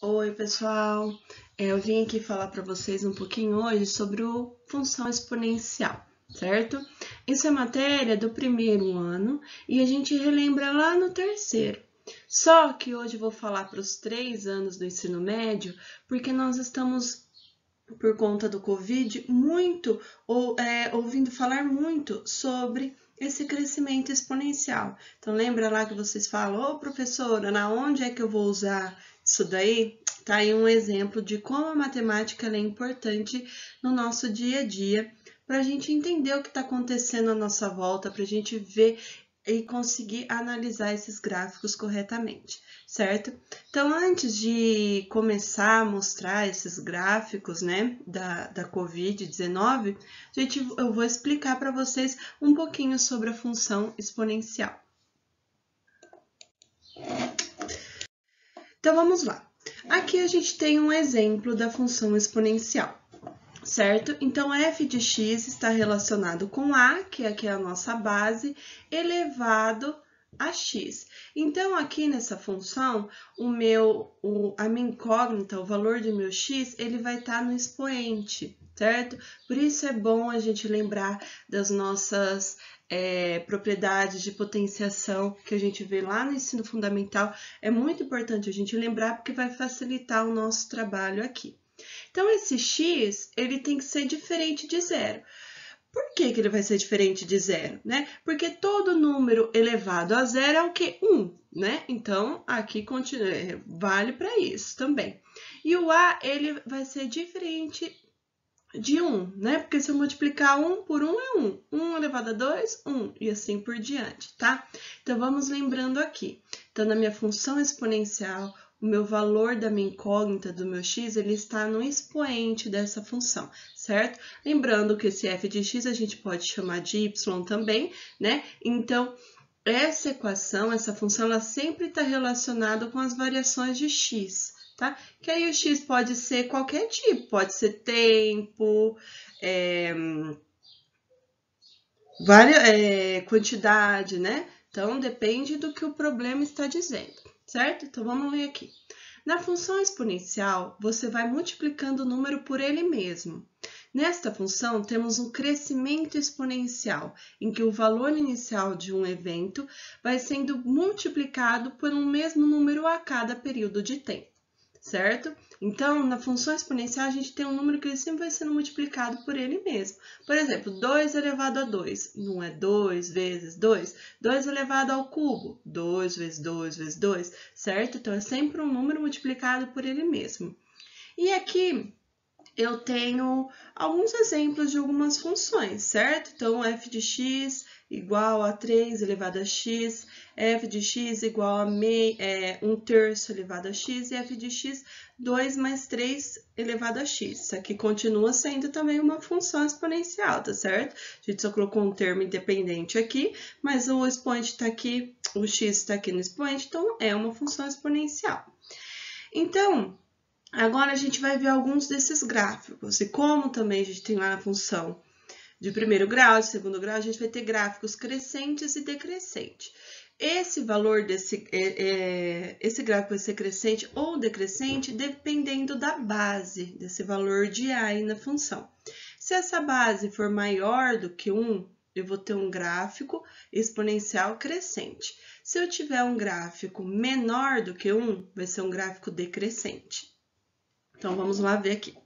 Oi, pessoal! Eu vim aqui falar para vocês um pouquinho hoje sobre o função exponencial, certo? Isso é matéria do primeiro ano e a gente relembra lá no terceiro. Só que hoje eu vou falar para os 3 anos do ensino médio, porque nós estamos, por conta do Covid, ouvindo falar muito sobre esse crescimento exponencial. Então, lembra lá que vocês falam, ô professora, na onde é que eu vou usar isso daí? Tá aí um exemplo de como a matemática é importante no nosso dia a dia, para a gente entender o que está acontecendo à nossa volta, para a gente ver e conseguir analisar esses gráficos corretamente, certo? Então, antes de começar a mostrar esses gráficos, né, da Covid-19, eu vou explicar para vocês um pouquinho sobre a função exponencial. Então, vamos lá. Aqui a gente tem um exemplo da função exponencial, certo? Então, f de x está relacionado com a, que aqui é a nossa base, elevado a x. Então, aqui nessa função, a minha incógnita, o valor do meu x, ele vai estar no expoente, certo? Por isso é bom a gente lembrar das nossas propriedades de potenciação que a gente vê lá no ensino fundamental. É muito importante a gente lembrar porque vai facilitar o nosso trabalho aqui. Então, esse x, ele tem que ser diferente de zero. Por que ele vai ser diferente de zero, né? Porque todo número elevado a zero é o quê? 1, né? Então, aqui vale para isso também. E o a, ele vai ser diferente de 1, né? Porque se eu multiplicar 1 por 1 é 1. 1 elevado a 2, 1, e assim por diante, tá? Então, vamos lembrando aqui. Então, na minha função exponencial, o meu valor da minha incógnita, do meu x, ele está no expoente dessa função, certo? Lembrando que esse f de x a gente pode chamar de y também, né? Então, essa equação, essa função, ela sempre está relacionada com as variações de x, tá? Que aí o x pode ser qualquer tipo, pode ser tempo, quantidade, né? Então, depende do que o problema está dizendo, certo? Então, vamos ler aqui. Na função exponencial, você vai multiplicando o número por ele mesmo. Nesta função, temos um crescimento exponencial, em que o valor inicial de um evento vai sendo multiplicado por um mesmo número a cada período de tempo, certo? Então, na função exponencial, a gente tem um número que ele sempre vai sendo multiplicado por ele mesmo. Por exemplo, 2 elevado a 2, não é 2 vezes 2? 2 elevado ao cubo, 2 vezes 2 vezes 2, certo? Então, é sempre um número multiplicado por ele mesmo. E aqui eu tenho alguns exemplos de algumas funções, certo? Então, f de x igual a 3 elevado a x, f de x igual a 1/3 elevado a x e f de x 2 mais 3 elevado a x. Isso aqui continua sendo também uma função exponencial, tá certo? A gente só colocou um termo independente aqui, mas o expoente está aqui, o x está aqui no expoente, então é uma função exponencial. Então, agora a gente vai ver alguns desses gráficos, e como também a gente tem lá na função de primeiro grau, de segundo grau, a gente vai ter gráficos crescentes e decrescentes. Esse valor esse gráfico vai ser crescente ou decrescente dependendo da base desse valor de a aí na função. Se essa base for maior do que 1, eu vou ter um gráfico exponencial crescente. Se eu tiver um gráfico menor do que 1, vai ser um gráfico decrescente. Então, vamos lá ver aqui.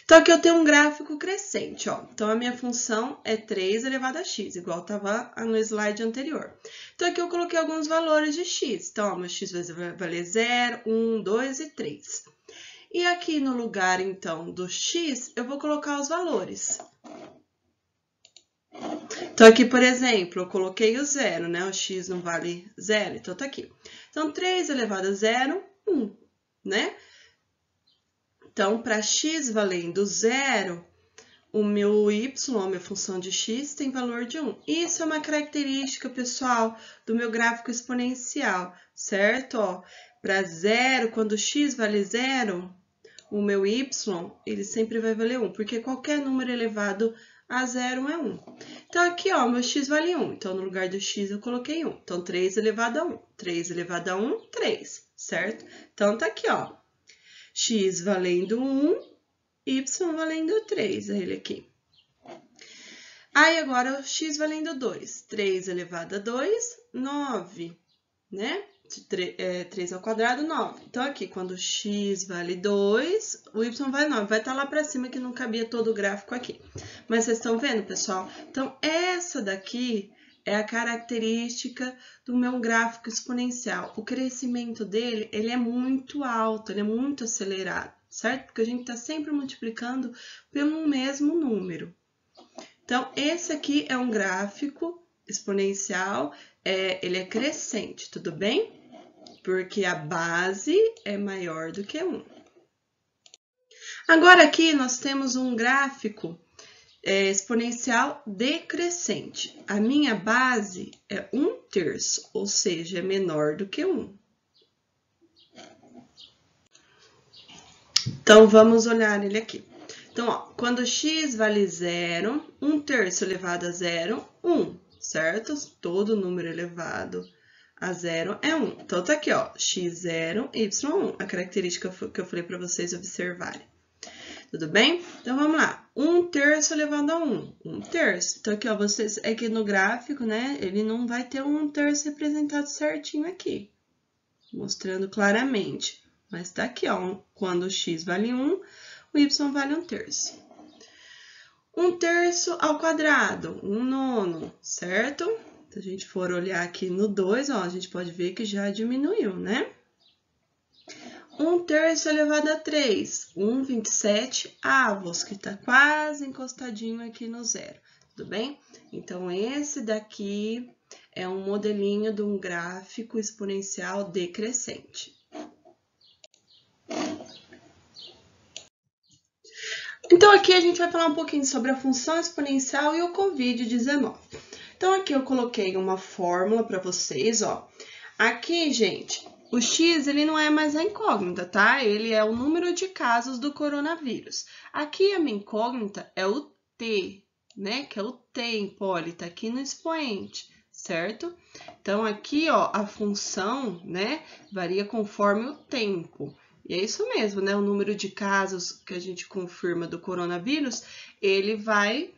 Então, aqui eu tenho um gráfico crescente, ó. Então, a minha função é 3 elevado a x, igual estava no slide anterior. Então, aqui eu coloquei alguns valores de x. Então, ó, meu x vai valer 0, 1, 2 e 3. E aqui no lugar, então, do x, eu vou colocar os valores. Então, aqui, por exemplo, eu coloquei o 0, né? O x não vale 0, então tá aqui. Então, 3 elevado a 0, 1, né? Então, para x valendo 0, o meu y, a minha função de x, tem valor de 1. Isso é uma característica, pessoal, do meu gráfico exponencial, certo? Para 0, quando x vale 0, o meu y, ele sempre vai valer 1, porque qualquer número elevado a 0 é 1. Então, aqui, ó, meu x vale 1. Então, no lugar do x, eu coloquei 1. Então, 3 elevado a 1. 3 elevado a 1, 3, certo? Então, tá aqui, ó. x valendo 1, y valendo 3, ele aqui. Aí, agora, o x valendo 2. 3 elevado a 2, 9, né? 3 ao quadrado, 9. Então, aqui, quando x vale 2, o y vale 9. Vai estar lá para cima, que não cabia todo o gráfico aqui. Mas vocês estão vendo, pessoal? Então, essa daqui é a característica do meu gráfico exponencial. O crescimento dele, ele é muito alto, ele é muito acelerado, certo? Porque a gente está sempre multiplicando pelo mesmo número. Então, esse aqui é um gráfico exponencial, ele é crescente, tudo bem? Porque a base é maior do que 1. Agora, aqui nós temos um gráfico exponencial decrescente. A minha base é 1/3, ou seja, é menor do que 1. Então, vamos olhar ele aqui. Então, ó, quando x vale 0, 1/3 elevado a 0, 1, certo? Todo número elevado a 0 é 1. Então, tá aqui, ó, x0, y1, a característica que eu falei para vocês observarem. Tudo bem? Então, vamos lá. 1/3 elevado a 1, 1/3. Então, aqui, ó, vocês, é que no gráfico, né, ele não vai ter 1/3 representado certinho aqui, mostrando claramente. Mas tá aqui, ó, quando x vale 1, o y vale 1/3. 1/3 ao quadrado, 1/9, certo? Se a gente for olhar aqui no 2, ó, a gente pode ver que já diminuiu, né? 1/3 elevado a 3, 1/27 avos, que tá quase encostadinho aqui no 0, tudo bem? Então, esse daqui é um modelinho de um gráfico exponencial decrescente. Então, aqui a gente vai falar um pouquinho sobre a função exponencial e o Covid-19. Então, aqui eu coloquei uma fórmula para vocês, ó. Aqui, gente, o x, ele não é mais a incógnita, tá? Ele é o número de casos do coronavírus. Aqui, a minha incógnita é o t, né? Que é o tempo, olha, tá aqui no expoente, certo? Então, aqui, ó, a função, né, varia conforme o tempo. E é isso mesmo, né? O número de casos que a gente confirma do coronavírus, ele vai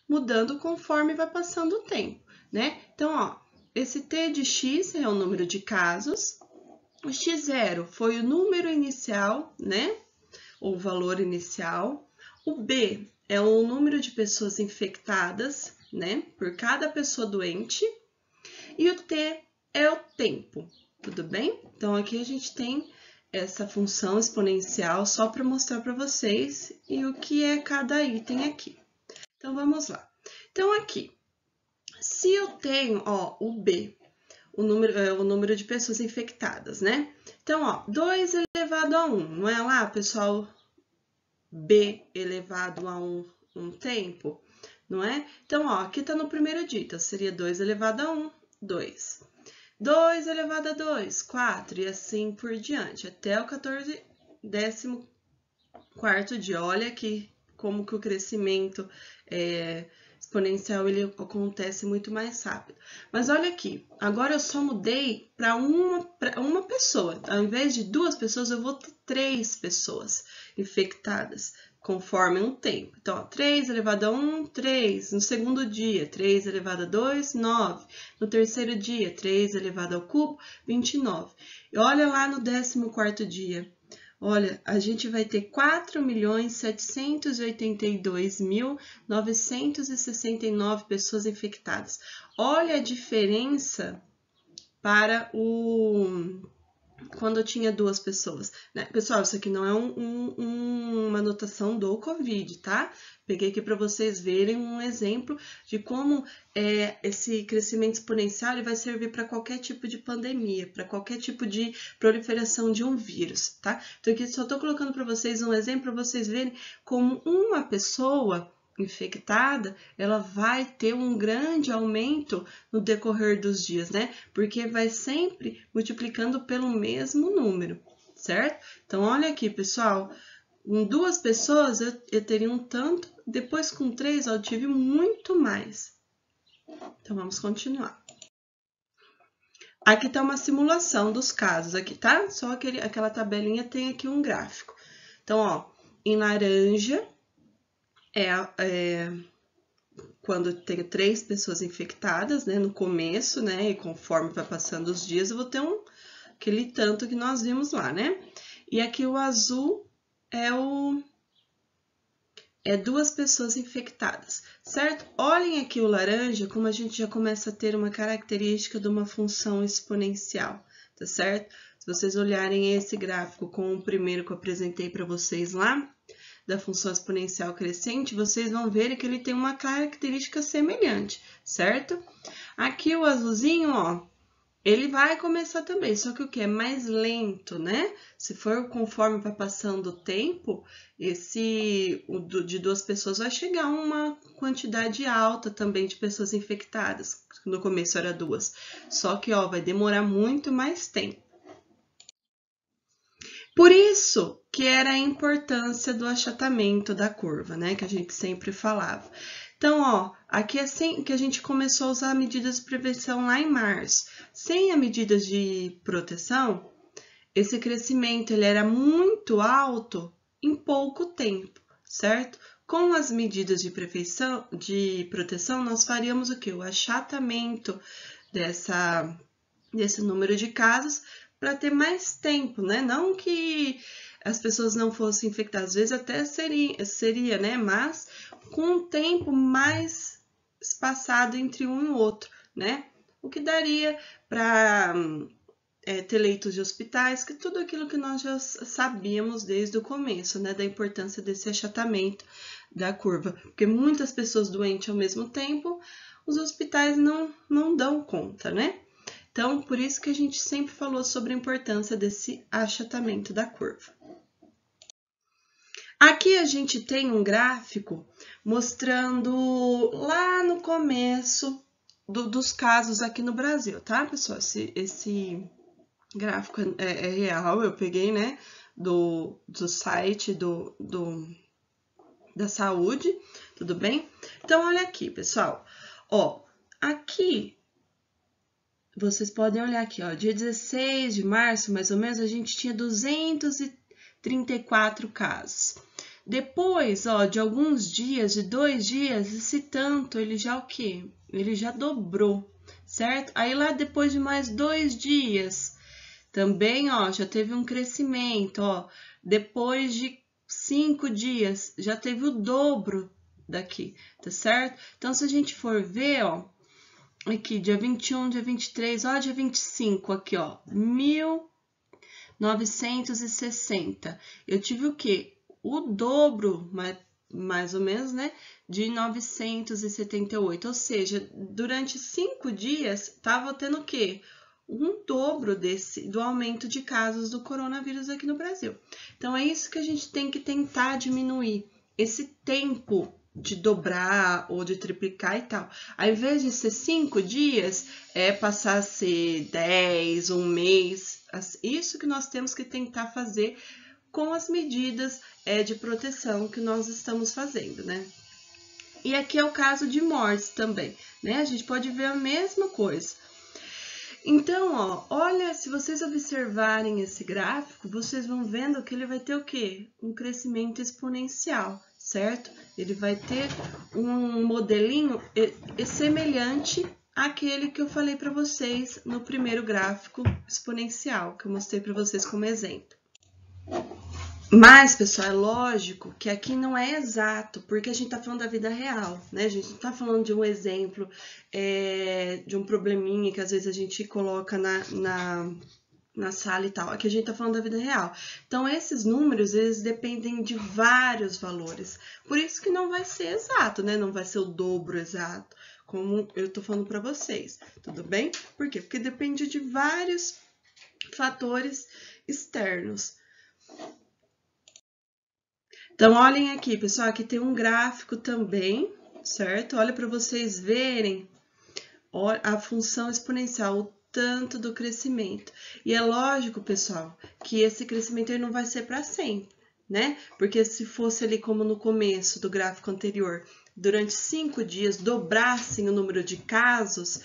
mudando conforme vai passando o tempo, né? Então, ó, esse t de x é o número de casos, o x0 foi o número inicial, né? Ou valor inicial. O b é o número de pessoas infectadas, né? Por cada pessoa doente. E o t é o tempo, tudo bem? Então, aqui a gente tem essa função exponencial só para mostrar para vocês e o que é cada item aqui. Então, vamos lá. Então, aqui, se eu tenho, ó, o B, o número de pessoas infectadas, né? Então, ó, 2 elevado a 1, não é lá, pessoal? B elevado a 1 tempo, não é? Então, ó, aqui tá no primeiro dígito, seria 2 elevado a 1, 2. 2 elevado a 2, 4, e assim por diante, até o 14º dia. Olha aqui como que o crescimento exponencial ele acontece muito mais rápido. Mas olha aqui, agora eu só mudei para uma pessoa. Ao invés de 2 pessoas, eu vou ter 3 pessoas infectadas, conforme um tempo. Então, ó, 3 elevado a 1, 3. No segundo dia, 3 elevado a 2, 9. No terceiro dia, 3 elevado ao cubo, 29. E olha lá no 14º dia. Olha, a gente vai ter 4.782.969 pessoas infectadas. Olha a diferença para quando eu tinha 2 pessoas, né? Pessoal, isso aqui não é uma anotação do Covid, tá? Peguei aqui para vocês verem um exemplo de como esse crescimento exponencial ele vai servir para qualquer tipo de pandemia, para qualquer tipo de proliferação de um vírus, tá? Então, aqui só estou colocando para vocês um exemplo para vocês verem como uma pessoa infectada, ela vai ter um grande aumento no decorrer dos dias, né? Porque vai sempre multiplicando pelo mesmo número, certo? Então, olha aqui, pessoal, com 2 pessoas eu teria um tanto, depois com 3 eu tive muito mais. Então, vamos continuar. Aqui tá uma simulação dos casos aqui, tá? Só aquela tabelinha tem aqui um gráfico. Então, ó, em laranja quando tem 3 pessoas infectadas, né, no começo, né, e conforme vai passando os dias, eu vou ter aquele tanto que nós vimos lá, né? E aqui o azul é 2 pessoas infectadas, certo? Olhem aqui o laranja, como a gente já começa a ter uma característica de uma função exponencial, tá certo? Se vocês olharem esse gráfico com o primeiro que eu apresentei para vocês lá, da função exponencial crescente, vocês vão ver que ele tem uma característica semelhante, certo? Aqui o azulzinho, ó, ele vai começar também, só que o que é mais lento, né? Se for conforme vai passando o tempo, de 2 pessoas vai chegar uma quantidade alta também de pessoas infectadas. No começo era 2. Só que, ó, vai demorar muito mais tempo. Por isso que era a importância do achatamento da curva, né? Que a gente sempre falava. Então, ó, aqui é assim que a gente começou a usar medidas de prevenção lá em março. Sem a medida de proteção, esse crescimento ele era muito alto em pouco tempo, certo? Com as medidas de proteção, nós faríamos o quê? O achatamento desse número de casos para ter mais tempo, né? Não que as pessoas não fossem infectadas, às vezes até seria, né? Mas com um tempo mais espaçado entre um e o outro, né? O que daria para ter leitos de hospitais, que tudo aquilo que nós já sabíamos desde o começo, né? Da importância desse achatamento da curva, porque muitas pessoas doentes ao mesmo tempo, os hospitais não dão conta, né? Então, por isso que a gente sempre falou sobre a importância desse achatamento da curva. Aqui a gente tem um gráfico mostrando lá no começo dos casos aqui no Brasil, tá, pessoal? Esse gráfico é real, eu peguei, né, do site da saúde, tudo bem? Então, olha aqui, pessoal. Ó, aqui vocês podem olhar aqui, ó, dia 16 de março, mais ou menos, a gente tinha 234 casos. Depois, ó, de alguns dias, de 2 dias, esse tanto, ele já o quê? Ele já dobrou, certo? Aí lá depois de mais 2 dias, também, ó, já teve um crescimento, ó. Depois de 5 dias, já teve o dobro daqui, tá certo? Então, se a gente for ver, ó, aqui, dia 21, dia 23, ó, dia 25, aqui, ó, 1960. Eu tive o quê? O dobro, mais ou menos, né, de 978. Ou seja, durante 5 dias, estava tendo o quê? Um dobro do aumento de casos do coronavírus aqui no Brasil. Então, é isso que a gente tem que tentar diminuir, esse tempo de dobrar ou de triplicar e tal. Ao invés de ser 5 dias, passar a ser 10, um mês. Isso que nós temos que tentar fazer com as medidas de proteção que nós estamos fazendo, né? E aqui é o caso de mortes também, né? A gente pode ver a mesma coisa. Então, ó, olha, se vocês observarem esse gráfico, vocês vão vendo que ele vai ter o quê? Um crescimento exponencial, certo? Ele vai ter um modelinho semelhante àquele que eu falei para vocês no primeiro gráfico exponencial, que eu mostrei para vocês como exemplo. Mas, pessoal, é lógico que aqui não é exato, porque a gente está falando da vida real, né? A gente não está falando de um exemplo, de um probleminha que às vezes a gente coloca na sala e tal. Aqui a gente está falando da vida real. Então, esses números, eles dependem de vários valores. Por isso que não vai ser exato, né? Não vai ser o dobro exato, como eu estou falando para vocês, tudo bem? Por quê? Porque depende de vários fatores externos. Então, olhem aqui, pessoal, aqui tem um gráfico também, certo? Olha para vocês verem a função exponencial, o tanto do crescimento. E é lógico, pessoal, que esse crescimento ele não vai ser para sempre, né? Porque se fosse ali como no começo do gráfico anterior, durante 5 dias dobrassem o número de casos,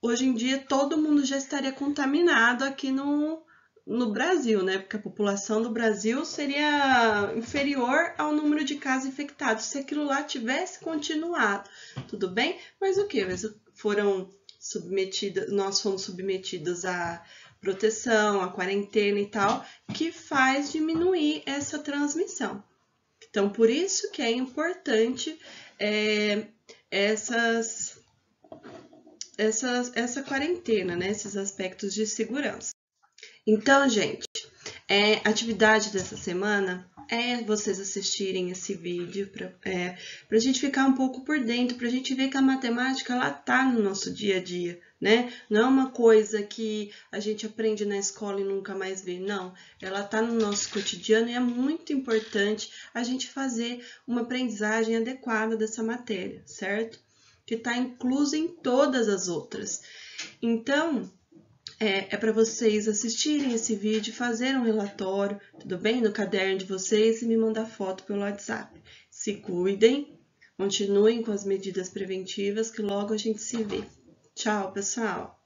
hoje em dia todo mundo já estaria contaminado aqui no no Brasil, né? Porque a população do Brasil seria inferior ao número de casos infectados se aquilo lá tivesse continuado, tudo bem? Mas o que? Nós fomos submetidos à proteção, à quarentena e tal, que faz diminuir essa transmissão. Então, por isso que é importante essa quarentena, né? Esses aspectos de segurança. Então, gente, atividade dessa semana é vocês assistirem esse vídeo para a gente ficar um pouco por dentro, para a gente ver que a matemática ela tá no nosso dia a dia, né? Não é uma coisa que a gente aprende na escola e nunca mais vê, não. Ela tá no nosso cotidiano e é muito importante a gente fazer uma aprendizagem adequada dessa matéria, certo? Que está inclusa em todas as outras. Então, é para vocês assistirem esse vídeo, fazer um relatório, tudo bem? No caderno de vocês e me mandar foto pelo WhatsApp. Se cuidem, continuem com as medidas preventivas que logo a gente se vê. Tchau, pessoal!